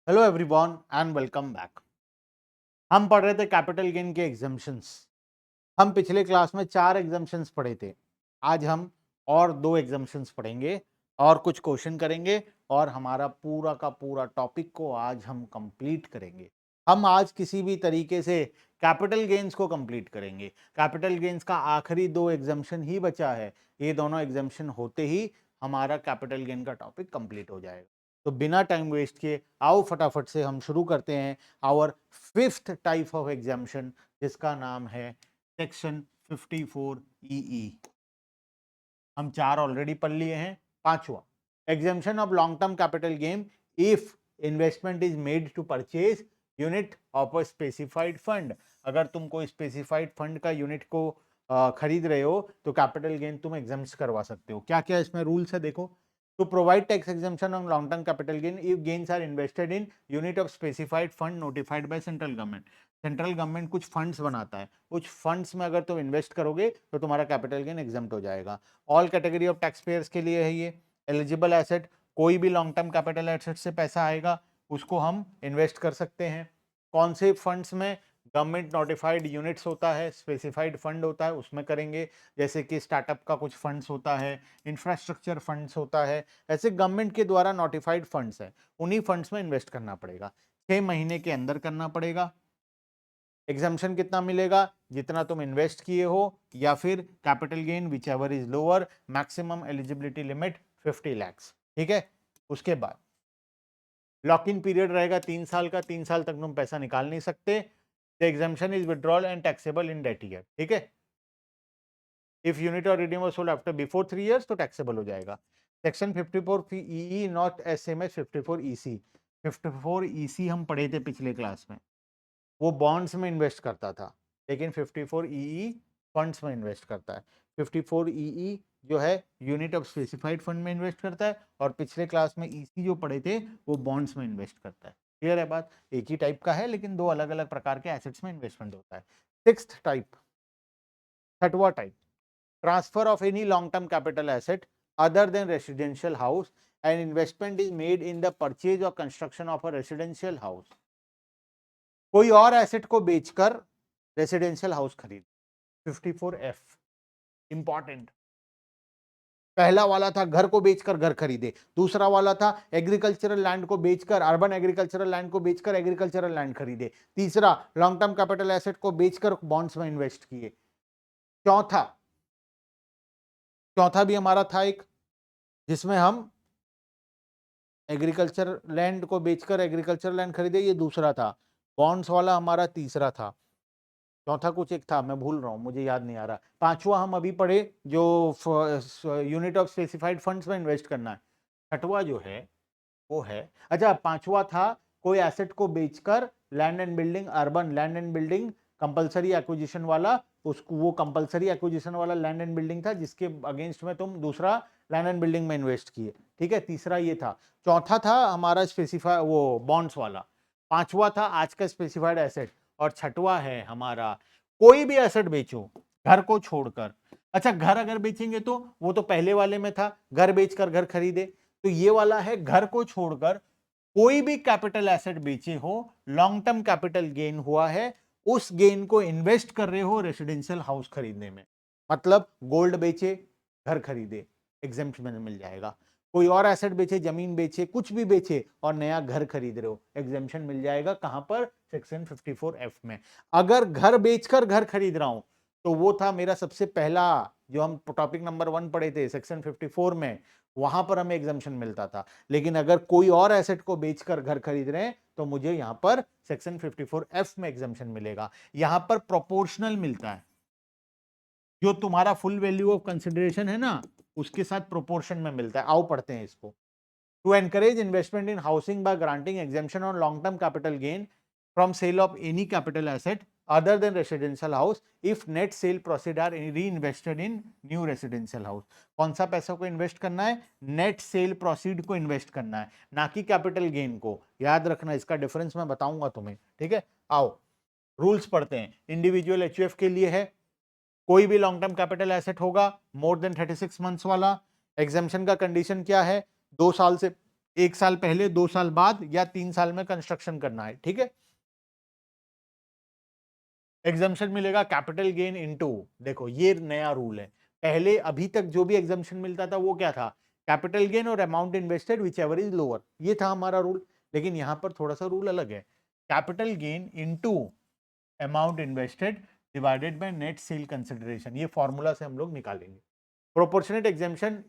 Hello everyone and welcome back. हम पढ़ रहे थे कैपिटल गेन के एग्जाम्पशंस। हम पिछले क्लास में 4 एग्जाम्पशंस पढ़े थे। आज हम और 2 एग्जाम्पशंस पढ़ेंगे और कुछ क्वेश्चन करेंगे और हमारा पूरा का पूरा टॉपिक को आज हम कंप्लीट करेंगे। हम आज किसी भी तरीके से कैपिटल गेन्स को कंप्लीट करेंगे। कैपिटल गेन्स का आखिरी 2 एग्जाम्पशन ही बचा है। ये दोनों एग्जाम्पशन होते ही हमारा कैपिटल गेन का टॉपिक कंप्लीट हो जाएगा। तो बिना टाइम वेस्ट किए आओ फटाफट से हम शुरू करते हैं our 5th type of exemption, जिसका नाम है सेक्शन 54 ई। हम 4 ऑलरेडी पढ़ लिए हैं। पांचवा, exemption of long term capital gain if investment is made to purchase unit of a specified fund. अगर तुम कोई स्पेसिफाइड फंड का यूनिट को खरीद रहे हो तो कैपिटल गेन तुम एग्जाम्प्ट करवा सकते हो। क्या क्या इसमें रूल्स है देखो। To provide tax exemption on long term capital gain if gains are invested in unit of specified fund notified by central government. Central government कुछ फंड्स बनाता है, कुछ फंड्स में अगर तुम इन्वेस्ट करोगे तो तुम्हारा कैपिटल गेन एग्जाम्प्ट हो जाएगा। All category of tax payers के लिए है ये। एलिजिबल एसेट, कोई भी लॉन्ग टर्म कैपिटल एसेट से पैसा आएगा उसको हम इन्वेस्ट कर सकते हैं। कौन से फंड्स में? गवर्नमेंट नोटिफाइड यूनिट्स होता है, स्पेसिफाइड फंड होता है, उसमें करेंगे। जैसे कि स्टार्टअप का कुछ फंड्स होता है, इंफ्रास्ट्रक्चर फंड्स होता है, ऐसे गवर्नमेंट के द्वारा नोटिफाइड फंड्स है, उन्हीं फंड्स में इन्वेस्ट करना पड़ेगा। 6 महीने के अंदर करना पड़ेगा। एग्जाम्पशन कितना मिलेगा? जितना तुम इन्वेस्ट किए हो, या फिर capital gain which ever is lower, maximum eligibility limit 50 lakhs। ठीक है। उसके बाद लॉक इन पीरियड रहेगा 3 साल का। 3 साल तक तुम पैसा निकाल नहीं सकते। The exemption is withdrawal and taxable in that year. ठीक है। इफ यूनिट और redeem was sold after before 3 years तो टैक्सेबल हो जाएगा। Section 54 E not as same as 54 EC. 54 EC हम पढ़े थे पिछले क्लास में, वो बॉन्ड्स में इन्वेस्ट करता था, लेकिन 54 ई फंड्स में इन्वेस्ट करता है। 54 ई जो है यूनिट ऑफ स्पेसिफाइड फंड में इन्वेस्ट करता है, और पिछले क्लास में ईसी जो पढ़े थे वो बॉन्ड्स में इन्वेस्ट करता है। क्लियर है बात? एक ही टाइप का है लेकिन दो अलग अलग प्रकार के एसेट्स में इन्वेस्टमेंट होता है। 6th टाइप, 6वां type, transfer of any long term capital asset other than residential house and investment is made in the purchase और construction of a residential house. कोई और एसेट को बेचकर रेसिडेंशियल हाउस खरीद। 54F important. पहला वाला था घर को बेचकर घर खरीदे, दूसरा वाला था एग्रीकल्चरल लैंड को बेचकर, अर्बन एग्रीकल्चरल लैंड को बेचकर एग्रीकल्चरल लैंड खरीदे। तीसरा, लॉन्ग टर्म कैपिटल एसेट को बेचकर बॉन्ड्स में इन्वेस्ट किए। चौथा, चौथा भी हमारा था एक, जिसमें हम एग्रीकल्चर लैंड को बेचकर एग्रीकल्चर लैंड खरीदे, ये दूसरा था। बॉन्ड्स वाला हमारा तीसरा था। चौथा कुछ एक था, मैं भूल रहा हूं, मुझे याद नहीं आ रहा। पांचवा हम अभी पढ़े जो यूनिट ऑफ स्पेसिफाइड फंड्स में इन्वेस्ट करना है। छठवा जो है वो है, अच्छा पांचवा था कोई एसेट को बेचकर land and building, urban land and building compulsory acquisition वाला, उसको वो कंपलसरी एक्विजिशन वाला लैंड एंड बिल्डिंग था जिसके अगेंस्ट में तुम दूसरा लैंड एंड बिल्डिंग में इन्वेस्ट किए। ठीक है, तीसरा ये था। चौथा था हमारा स्पेसिफाई वो बॉन्ड्स वाला। पांचवा था आज का स्पेसिफाइड एसेट, और छठवा है हमारा कोई भी एसेट बेचो घर को छोड़कर। अच्छा, घर अगर बेचेंगे तो वो तो पहले वाले में था, घर बेचकर घर खरीदे, तो ये वाला है घर को छोड़कर कोई भी कैपिटल एसेट बेचे हो, लॉन्ग टर्म कैपिटल गेन हुआ है, उस गेन को इन्वेस्ट कर रहे हो रेसिडेंशियल हाउस खरीदने में। मतलब गोल्ड बेचे घर खरीदे, एग्जेम्पशन मिल जाएगा। कोई और एसेट बेचे, जमीन बेचे, कुछ भी बेचे और नया घर खरीद रहे हो, एग्जेम्पशन मिल जाएगा। कहां पर? सेक्शन 54F में। अगर घर बेचकर घर खरीद रहा हूं तो वो था मेरा सबसे पहला जो हम टॉपिक नंबर 1 पढ़े थे सेक्शन 54 में, वहां पर हमें एग्जाम्पशन मिलता था। लेकिन अगर कोई और एसेट को बेचकर घर खरीद रहे हैं तो मुझे यहां पर सेक्शन 54F में एग्जाम्पशन मिलेगा। यहां पर प्रोपोर्शनल मिलता है, जो तुम्हारा फुल वैल्यू ऑफ कंसिडरेशन है ना उसके साथ प्रोपोर्शन में मिलता है। आओ पढ़ते हैं इसको। To encourage investment in housing by granting exemption on long term capital gain from sale of any capital asset other than residential house if net sale proceeds are reinvested in new residential house। कौन सा पैसा को invest करना है? Net cell proceed को invest करना है, ना कि कैपिटल गेन को। याद रखना, इसका डिफरेंस मैं बताऊंगा तुम्हें। ठीक है, आओ रूल्स पढ़ते हैं। इंडिविजुअल एचयूएफ के लिए है, कोई भी लॉन्ग टर्म कैपिटल एसेट होगा मोर देन 36 मंथ्स वाला। एग्जाम्पशन का कंडीशन क्या है? 2 साल से 1 साल पहले, 2 साल बाद या 3 साल में कंस्ट्रक्शन करना है, ठीक है। एग्जम्पशन मिलेगा कैपिटल गेन इनटू, देखो ये नया रूल है। पहले अभी तक जो भी एग्जम्पशन मिलता था वो क्या था, कैपिटल गेन और amount invested which ever is lower, ये था हमारा रूल। लेकिन यहां पर थोड़ा सा रूल अलग है, capital gain into amount invested divided by net sale consideration, ये फॉर्मूला से हम लोग निकालेंगे। Proportionate exemption,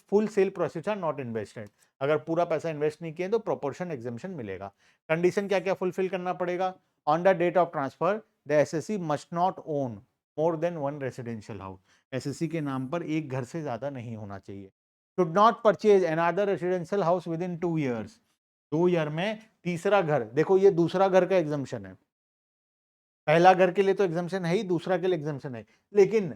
full sale process are not invested, अगर पूरा पैसा इन्वेस्ट नहीं किए तो प्रोपोर्शन एग्जामेशन मिलेगा। कंडीशन क्या क्या फुलफिल करना पड़ेगा, on the date of transfer the SSC must not own more than one residential house, SSC के नाम पर एक घर से ज्यादा नहीं होना चाहिए। Should not purchase another residential house with in 2 years, 2 year में तीसरा घर, देखो ये दूसरा घर का एग्जामेशन है, पहला घर के लिए तो एग्जामेशन है ही, दूसरा के लिए एग्जामेशन है, लेकिन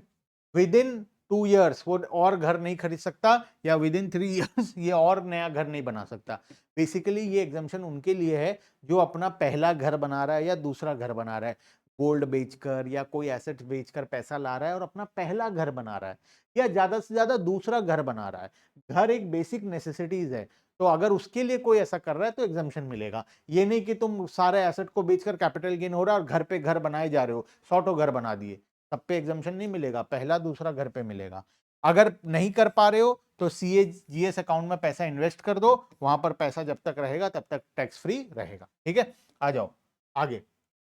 विद इन 2 ईयर्स वो और घर नहीं खरीद सकता, या विद इन 3 ईयर्स ये और नया घर नहीं बना सकता। बेसिकली ये एग्जामेशन उनके लिए है जो अपना पहला घर बना रहा है या दूसरा घर बना रहा है, गोल्ड बेचकर या कोई एसेट बेचकर पैसा ला रहा है और अपना पहला घर बना रहा है, या ज्यादा से ज्यादा दूसरा घर बना रहा है। घर एक बेसिक नेसेसिटीज है, तो अगर उसके लिए कोई ऐसा कर रहा है तो एग्जामेशन मिलेगा। ये नहीं कि तुम सारे एसेट को बेचकर कैपिटल गेन हो रहा है और घर पे घर बनाए जा रहे हो, 100 घर बना दिए, तब पे एग्जामेशन नहीं मिलेगा, पहला दूसरा घर पे मिलेगा। अगर नहीं कर पा रहे हो तो सीए जीएस अकाउंट में पैसा इन्वेस्ट कर दो, वहां पर पैसा जब तक रहेगा तब तक टैक्स फ्री रहेगा, ठीक है। आ जाओ आगे।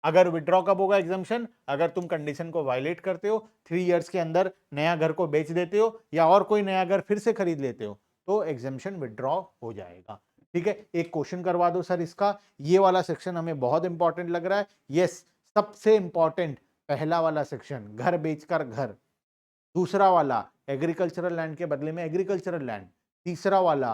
अगर विड्रॉ कब होगा एग्जामेशन, अगर तुम कंडीशन को वायलेट करते हो, 3 इयर्स के अंदर नया घर को बेच देते हो या और कोई नया घर फिर से खरीद लेते हो, तो एग्जामेशन विड्रॉ हो जाएगा, ठीक है। एक क्वेश्चन करवा दो सर इसका, ये वाला सेक्शन हमें बहुत इंपॉर्टेंट लग रहा है, यस सबसे इंपॉर्टेंट, पहला वाला सेक्शन घर बेचकर घर, दूसरा वाला एग्रीकल्चरल लैंड के बदले में एग्रीकल्चरल लैंड, तीसरा वाला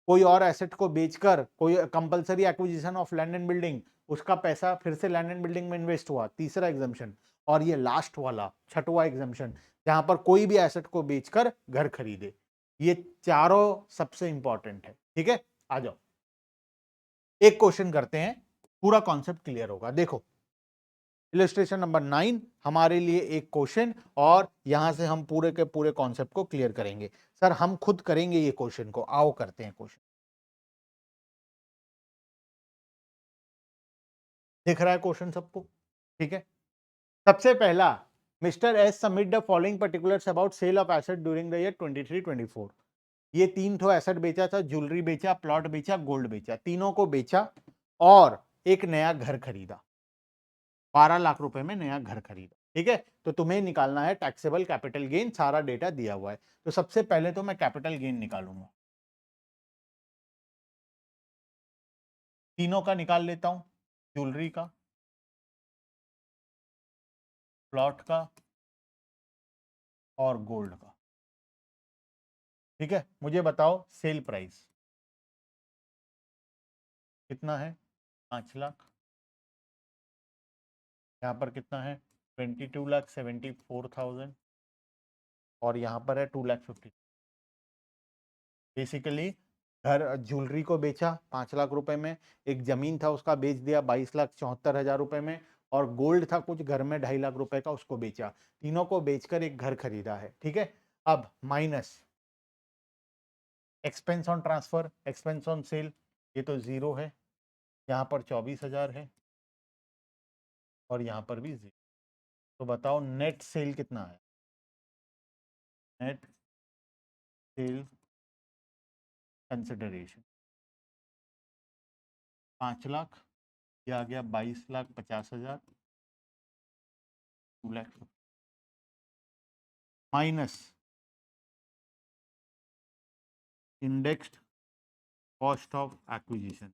कोई और एसेट को बेचकर कोई compulsory acquisition of land and building, उसका पैसा फिर से लैंड एंड बिल्डिंग में इन्वेस्ट हुआ, तीसरा एग्जाम्पशन, और ये लास्ट वाला छठवां एग्जाम्पशन जहां पर कोई भी एसेट को बेचकर घर खरीदे, ये चारों सबसे इंपॉर्टेंट है, ठीक है। आ जाओ एक क्वेश्चन करते हैं, पूरा कॉन्सेप्ट क्लियर होगा। देखो इलस्ट्रेशन नंबर 9 हमारे लिए एक क्वेश्चन, और यहां से हम पूरे के पूरे कॉन्सेप्ट को क्लियर करेंगे। सर हम खुद करेंगे ये क्वेश्चन को, आओ करते हैं क्वेश्चन। दिख रहा है क्वेश्चन सबको, ठीक है। सबसे पहला, mister S submit the following particulars about sale of asset during the year 23-24, ये तीन ठो एसेट बेचा था, ज्वेलरी बेचा, प्लॉट बेचा, गोल्ड बेचा, तीनों को बेचा और एक नया घर खरीदा, 12 लाख रुपए में नया घर खरीदा, ठीक है। तो तुम्हें निकालना है टैक्सेबल कैपिटल गेन, सारा डेटा दिया हुआ है। तो सबसे पहले तो मैं कैपिटल गेन निकालूंगा, तीनों का निकाल लेता हूं, ज्वेलरी का, प्लॉट का और गोल्ड का, ठीक है। मुझे बताओ सेल प्राइस कितना है, 5 लाख, यहाँ पर कितना है 22,74,000, और यहाँ पर है 2,50,000। बेसिकली घर ज्वेलरी को बेचा 5 लाख रुपए में, एक जमीन था उसका बेच दिया 22,74,000 रुपए में, और गोल्ड था कुछ घर में 2.5 लाख रुपए का, उसको बेचा, तीनों को बेचकर एक घर खरीदा है, ठीक है। अब minus expense on transfer, expense on sale, ये तो जीरो है, यहाँ पर 24,000 है और यहाँ पर भी जीरो। तो बताओ नेट सेल कितना है, नेट सेल कंसिडरेशन 5 लाख, ये आ गया 22,50,000, 2 lakh minus indexed cost of acquisition,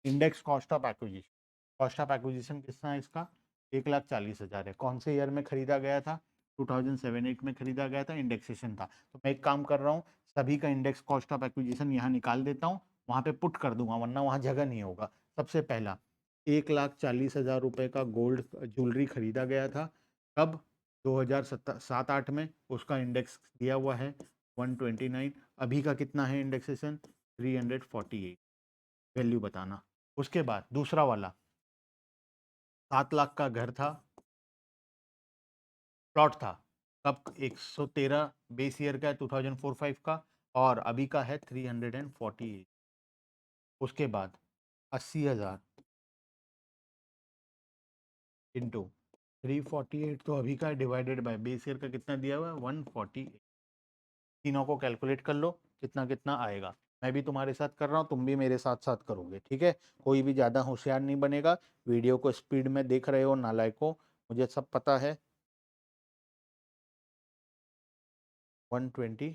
index cost of acquisition, cost of acquisition कितना है इसका 1,40,000 है, कौन से ईयर में खरीदा गया था 2007-8 में खरीदा गया था, इंडेक्सेशन था। तो मैं एक काम कर रहा हूँ, सभी का इंडेक्स कॉस्ट ऑफ एक्विजिशन यहाँ निकाल देता हूँ, वहाँ पे पुट कर दूंगा वरना वहाँ जगह नहीं होगा। सबसे पहला 1,40,000 रुपये का गोल्ड ज्वेलरी खरीदा गया था, कब 2007-8 में, उसका इंडेक्स दिया हुआ है 129, अभी का कितना है इंडेक्सेशन 348, वैल्यू बताना। उसके बाद दूसरा वाला 7 लाख का घर था, प्लॉट था, कब 113 बेस ईयर का है 2004-5 का, और अभी का है 348, उसके बाद 80,000 इंटू 348 तो अभी का डिवाइडेड बाय बेस ईयर का कितना दिया हुआ है 148। तीनों को कैलकुलेट कर लो कितना कितना आएगा। मैं भी तुम्हारे साथ कर रहा हूँ, तुम भी मेरे साथ साथ करोगे, ठीक है। कोई भी ज़्यादा होशियार नहीं बनेगा। वीडियो को स्पीड में देख रहे हो नालायकों, मुझे सब पता है। 120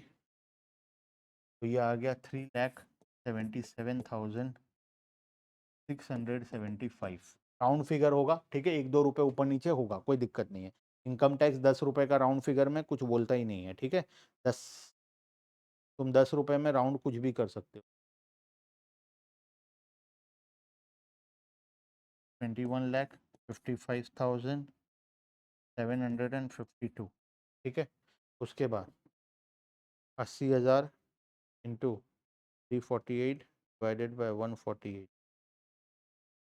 तो ये आ गया 3,77,675 राउंड फिगर होगा, ठीक है। 1-2 रुपए ऊपर नीचे होगा, कोई दिक्कत नहीं है। इनकम टैक्स 10 रुपए का राउंड फिगर में कुछ बोलता ही नहीं है, ठीक है। 10, तुम 10 रुपए में राउंड कुछ भी कर सकते हो। 21,55,752, ठीक है। उसके बाद 80,000 इंटू 348 डिवाइडेड बाय 148,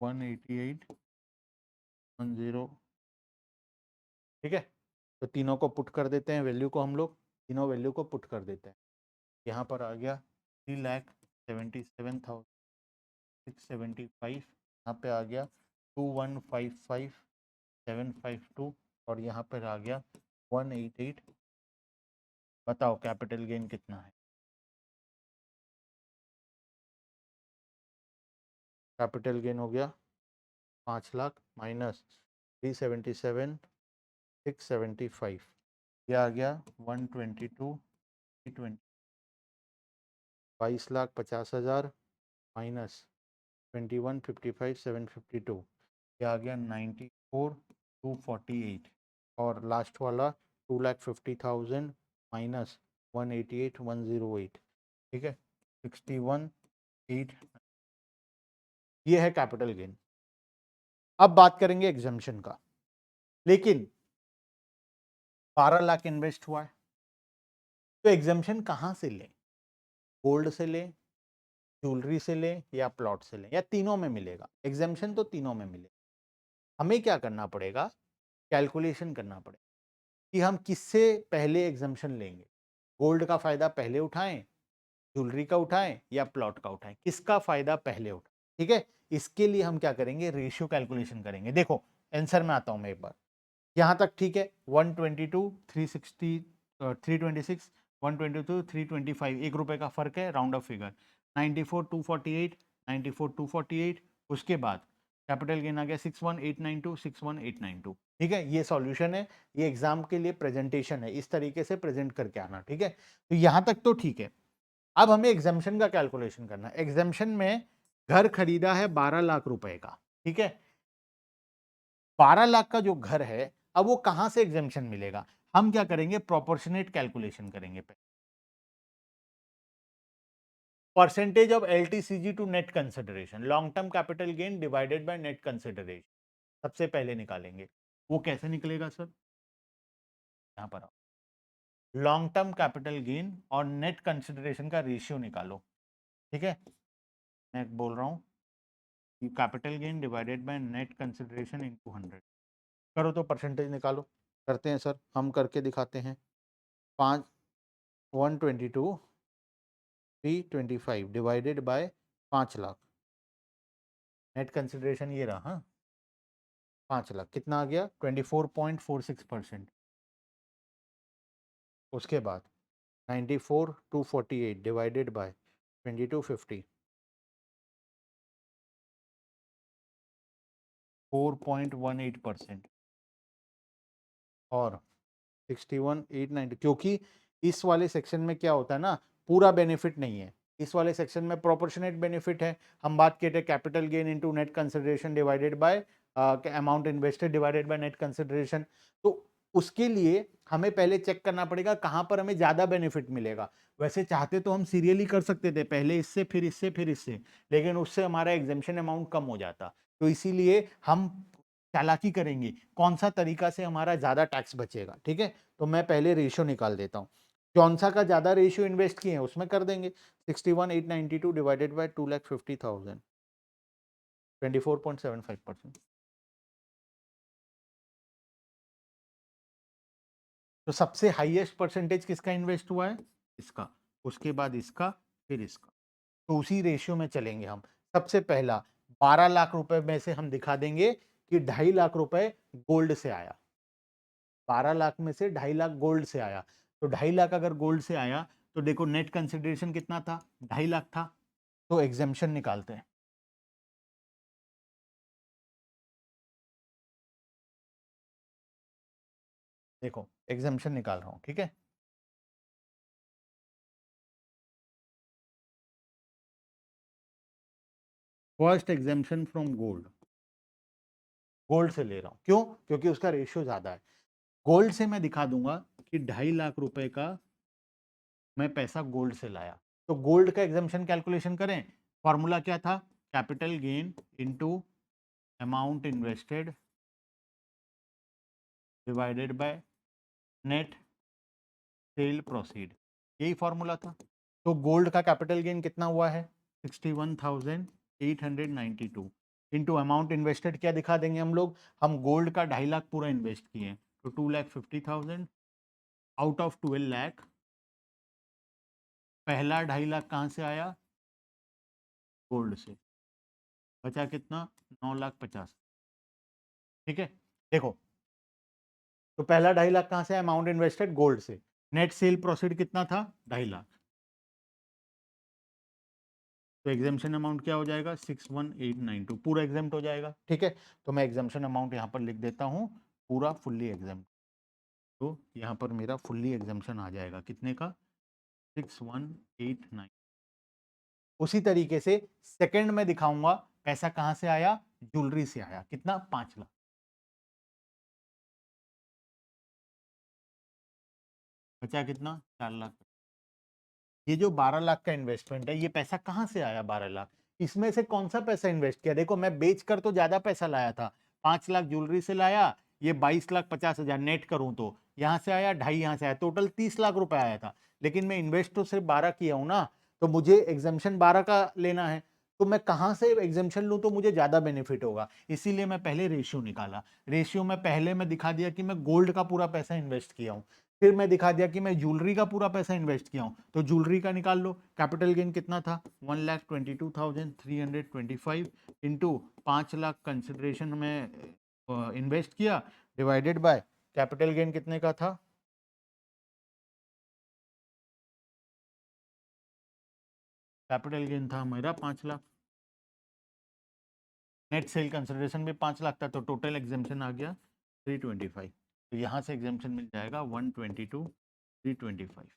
188,10, ठीक है। तो तीनों को पुट कर देते हैं वैल्यू को, हम लोग तीनों वैल्यू को पुट कर देते हैं। यहाँ पर आ गया 3,77,675, यहाँ पे आ गया 2155,752 और यहाँ पर आ गया 188। बताओ कैपिटल गेन कितना है। कैपिटल गेन हो गया 5 लाख माइनस 377,675, ये आ गया 122, 22,50,000 माइनस 21,55,752, ये आ गया 94,248 और लास्ट वाला 2,50,000 माइनस 188,108, ठीक है। 61,8, ये है कैपिटल गेन। अब बात करेंगे एग्जम्पशन का। लेकिन 12 लाख इन्वेस्ट हुआ है तो एग्जम्पशन कहाँ से लें? गोल्ड से लें, ज्वेलरी से लें या प्लॉट से लें, या तीनों में मिलेगा? एग्जम्पशन तो तीनों में मिलेगा। हमें क्या करना पड़ेगा, कैलकुलेशन करना पड़ेगा कि हम किससे पहले एग्जम्पशन लेंगे। गोल्ड का फायदा पहले उठाएं, ज्वेलरी का उठाएं या प्लॉट का उठाएं, किसका फायदा पहले उठाएं, ठीक है। इसके लिए हम क्या करेंगे, रेशियो कैलकुलेशन करेंगे। देखो आंसर में आता हूं मैं एक बार, यहां तक ठीक है। 122, 360, 326, 122, 325, 1 रुपए का फर्क है, राउंड ऑफ फिगर। 94,248, 94,248, उसके बाद कैपिटल गेन आ गया 61,892, 61,892, ठीक है। ये सॉल्यूशन है, ये एग्जाम के लिए प्रेजेंटेशन है, इस तरीके से प्रेजेंट करके आना, ठीक है। तो यहां तक तो ठीक है। अब हमें एग्जाम्पशन का कैलकुलेशन करना है। एग्जाम्पशन में घर खरीदा है 12 लाख रुपए का, ठीक है। 12 लाख का जो घर है, अब वो कहां से एग्जाम्पशन मिलेगा? हम क्या करेंगे, प्रोपोर्शनेट कैलकुलेशन करेंगे। Percentage of LTCG to net consideration, long term capital gain divided by net consideration, सबसे पहले निकालेंगे। वो कैसे निकलेगा सर? यहां पर लॉन्ग टर्म कैपिटल गेन और नेट कंसिडरेशन का रेशियो निकालो, ठीक है। मैं बोल रहा हूं कि capital gain divided by net consideration into 100 करो तो परसेंटेज निकालो। करते हैं सर, हम करके दिखाते हैं। 5, 122, 325 divided by 5 lakh, net consideration ये रहा, हाँ 5 लाख, कितना आ गया 24.46%। उसके बाद 94,248 डिवाइडेड बाय 2250, 4.18%। और 61,890, क्योंकि इस वाले सेक्शन में क्या होता है ना, पूरा बेनिफिट नहीं है। इस वाले सेक्शन में प्रोपोर्शनेट बेनिफिट है। हम बात करते हैं capital gain into net consideration divided by amount invested divided by net consideration. तो उसके लिए हमें पहले चेक करना पड़ेगा कहां पर हमें ज्यादा बेनिफिट मिलेगा। वैसे चाहते तो हम सीरियली कर सकते थे, पहले इससे फिर इससे फिर इससे, लेकिन उससे हमारा एग्जेम्पशन अमाउंट कम हो जाता। तो इसीलिए हम चालाकी करेंगे, कौन सा तरीका से हमारा ज्यादा टैक्स बचेगा, ठीक है। तो मैं पहले रेशियो निकाल देता हूं, कौन सा का ज्यादा रेशियो इन्वेस्ट किए हैं उसमें कर देंगे। 61,892 डिवाइडेड बाय 2,50,000, 24.75%। तो सबसे हाईएस्ट परसेंटेज किसका इन्वेस्ट हुआ है? इसका, उसके बाद इसका, फिर इसका। तो उसी रेशियो में चलेंगे हम। सबसे पहला 12 लाख रुपए में से हम दिखा देंगे कि 2.5 लाख रुपए गोल्ड से आया। 12 लाख में से 2.5 लाख गोल्ड से आया, तो 2.5 लाख अगर गोल्ड से आया तो देखो नेट कंसिडरेशन कितना था, 2.5 लाख था, तो एग्जेम्पशन निकालते हैं। देखो एग्जेम्पशन निकाल रहा हूं, ठीक है। First exemption from gold, gold से ले रहा हूं, क्यों? क्योंकि उसका रेशियो ज्यादा है। गोल्ड से मैं दिखा दूंगा कि 2.5 लाख रुपए का मैं पैसा गोल्ड से लाया, तो गोल्ड का एग्जेम्पशन कैलकुलेशन करें। फॉर्मूला क्या था? Capital gain into amount invested divided by net cell proceed, यही फॉर्मूला था। तो गोल्ड का कैपिटल गेन कितना हुआ है? 61,892 इंटू अमाउंट इन्वेस्टेड क्या दिखा देंगे हम लोग? हम गोल्ड का 2.5 लाख पूरा इन्वेस्ट किए हैं, तो 2,50,000 आउट ऑफ 12 लाख। पहला 2.5 लाख कहाँ से आया? गोल्ड से। बचा कितना? 9,50,000। ठीक है, देखो तो पहला 2.5 लाख कहाँ से? अमाउंट इन्वेस्टेड गोल्ड से। नेट सेल प्रोसीड कितना था? 2.5 लाख। तो एग्जामेशन अमाउंट क्या हो जाएगा? 61,892, पूरा एग्जाम हो जाएगा। ठीक है, तो मैं एग्जामेशन अमाउंट यहाँ पर लिख देता हूँ, पूरा फुल्ली एग्जाम। तो यहाँ पर मेरा फुल्ली एग्जामेशन आ जाएगा कितने का? 6189। उसी तरीके से सेकंड में दिखाऊंगा पैसा कहाँ से आया? ज्वेलरी से आया। कितना? 5 लाख। बचा कितना? 4 लाख। ये जो 12 लाख का इन्वेस्टमेंट है, ये पैसा कहाँ से आया? 12 लाख। इसमें से कौन सा पैसा इन्वेस्ट किया? देखो मैं बेच कर तो ज्यादा पैसा लाया था, 5 लाख ज्वेलरी से लाया, ये 22,50,000 नेट करूं तो यहां से आया 2.5, यहां से आया, टोटल 30 लाख रुपए आया था। लेकिन मैं इन्वेस्ट तो सिर्फ 12 किया हूं ना, तो मुझे एग्जामेशन 12 का लेना है। तो मैं कहां से एग्जामेशन लूं तो मुझे ज्यादा बेनिफिट होगा, इसीलिए मैं पहले रेशियो निकाला। रेशियो में पहले मैं दिखा दिया कि मैं गोल्ड का पूरा पैसा इन्वेस्ट किया हूं, फिर मैं दिखा दिया कि मैं ज्वेलरी का पूरा पैसा इन्वेस्ट किया हूं। तो ज्वेलरी का निकाल लो, कैपिटल गेन कितना था? 1,22,325 इंटू 5 लाख कंसिडरेशन में इन्वेस्ट किया, डिवाइडेड बाय कैपिटल गेन कितने का था? कैपिटल गेन था मेरा 5 लाख, नेट सेल कंसिडरेशन भी 5 लाख था, तो टोटल एग्जामेशन आ गया 325। तो यहां से एग्जामेशन मिल जाएगा 122,325।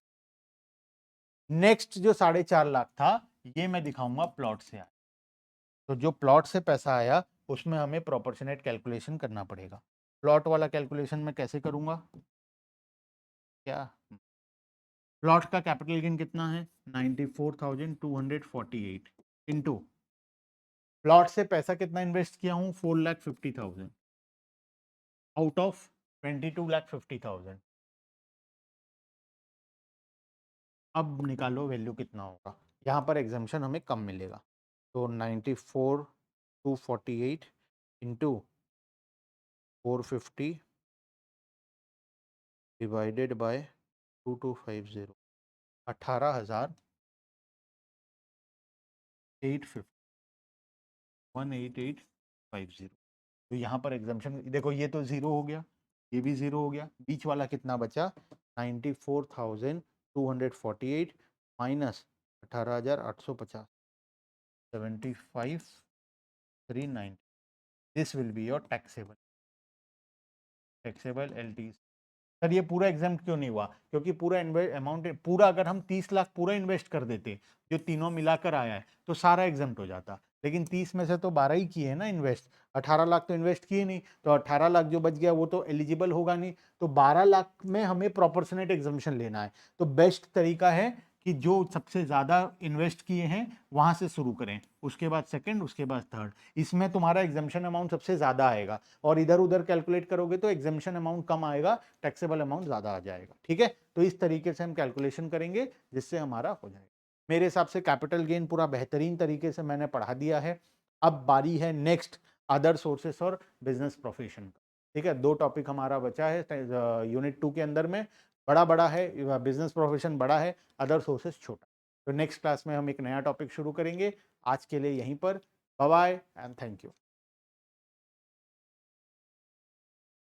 नेक्स्ट जो 4.5 लाख था, ये मैं दिखाऊंगा प्लॉट से आया। तो जो प्लॉट से पैसा आया उसमें हमें प्रोपोर्शनेट कैलकुलेशन करना पड़ेगा। प्लॉट वाला कैलकुलेशन मैं कैसे करूंगा? क्या प्लॉट का कैपिटल गेन कितना है? 94,248 इंटू प्लॉट से पैसा कितना इन्वेस्ट किया हूं? 4,50,000 आउट ऑफ 22,50,000। अब निकालो वैल्यू कितना होगा। यहाँ पर एग्जाम्पशन हमें कम मिलेगा, तो 94,248 इंटू 450 डिवाइडेड बाय 2250, 18,850, 18850। तो यहाँ पर एग्जाम्पशन देखो, ये तो जीरो हो गया, ये भी जीरो हो गया, बीच वाला कितना बचा? 94,248 minus 18,850, 75,390। This will be your taxable LT. Sir ये पूरा एग्जाम क्यों नहीं हुआ? क्योंकि पूरा अमाउंट पूरा, अगर हम 30 लाख पूरा इन्वेस्ट कर देते जो तीनों मिलाकर आया है, तो सारा एग्जाम हो जाता। लेकिन 30 में से तो 12 ही किए ना इन्वेस्ट, 18 लाख तो इन्वेस्ट किए नहीं, तो 18 लाख जो बच गया वो तो एलिजिबल होगा नहीं। तो 12 लाख में हमें प्रोपोर्शनेट एग्जामेशन लेना है। तो बेस्ट तरीका है कि जो सबसे ज्यादा इन्वेस्ट किए हैं वहां से शुरू करें, उसके बाद सेकंड, उसके बाद थर्ड। इसमें तुम्हारा एग्जामेशन अमाउंट सबसे ज्यादा आएगा, और इधर उधर कैलकुलेट करोगे तो एग्जामेशन अमाउंट कम आएगा, टैक्सेबल अमाउंट ज्यादा आ जाएगा। ठीक है, तो इस तरीके से हम कैलकुलेशन करेंगे जिससे हमारा हो जाएगा। मेरे हिसाब से कैपिटल गेन पूरा बेहतरीन तरीके से मैंने पढ़ा दिया है। अब बारी है नेक्स्ट अदर सोर्सेस और बिजनेस प्रोफेशन का। ठीक है, दो टॉपिक हमारा बचा है यूनिट 2 के अंदर में। बड़ा बड़ा है, बिजनेस प्रोफेशन बड़ा है, अदर सोर्सेस छोटा। तो नेक्स्ट क्लास में हम एक नया टॉपिक शुरू करेंगे। आज के लिए यहीं पर bye bye and thank you.